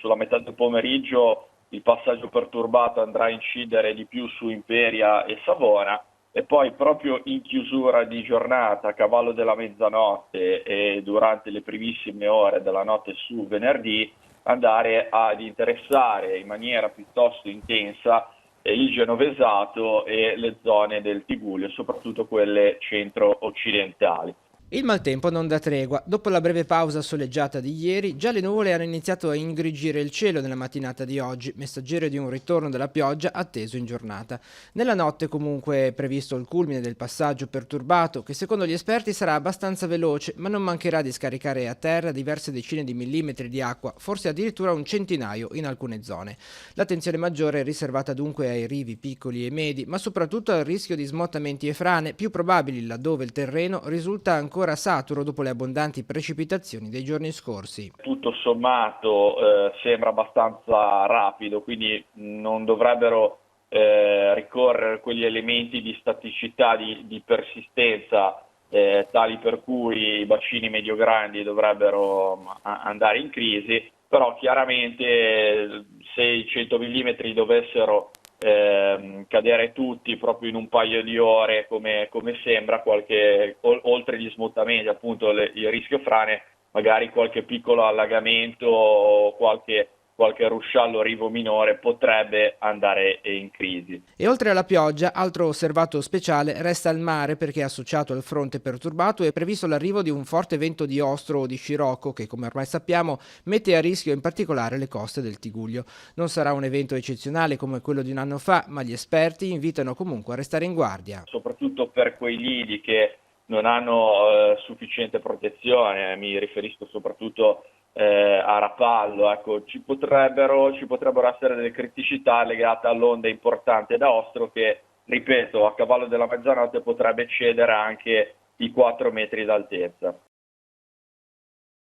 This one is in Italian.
sulla metà del pomeriggio il passaggio perturbato andrà a incidere di più su Imperia e Savona, e poi proprio in chiusura di giornata, a cavallo della mezzanotte e durante le primissime ore della notte su venerdì, andare ad interessare in maniera piuttosto intensa il Genovesato e le zone del Tigullio, soprattutto quelle centro-occidentali. Il maltempo non dà tregua. Dopo la breve pausa soleggiata di ieri, già le nuvole hanno iniziato a ingrigire il cielo nella mattinata di oggi, messaggero di un ritorno della pioggia atteso in giornata. Nella notte comunque è previsto il culmine del passaggio perturbato, che secondo gli esperti sarà abbastanza veloce, ma non mancherà di scaricare a terra diverse decine di millimetri di acqua, forse addirittura un centinaio in alcune zone. L'attenzione maggiore è riservata dunque ai rivi piccoli e medi, ma soprattutto al rischio di smottamenti e frane, più probabili laddove il terreno risulta ancora saturo dopo le abbondanti precipitazioni dei giorni scorsi. Tutto sommato sembra abbastanza rapido, quindi non dovrebbero ricorrere quegli elementi di staticità, di persistenza, tali per cui i bacini medio-grandi dovrebbero andare in crisi, però chiaramente se i 100 mm dovessero cadere tutti proprio in un paio di ore, come sembra, oltre gli smottamenti, appunto il rischio frane, magari qualche piccolo allagamento o qualche ruscello rivo minore potrebbe andare in crisi. E oltre alla pioggia, altro osservato speciale resta il mare, perché associato al fronte perturbato è previsto l'arrivo di un forte vento di ostro o di scirocco che, come ormai sappiamo, mette a rischio in particolare le coste del Tigullio. Non sarà un evento eccezionale come quello di un anno fa, ma gli esperti invitano comunque a restare in guardia. Soprattutto per quei lidi che non hanno sufficiente protezione, mi riferisco soprattutto a Rapallo, ecco, ci potrebbero essere delle criticità legate all'onda importante da ostro che, ripeto, a cavallo della mezzanotte potrebbe eccedere anche i 4 metri d'altezza.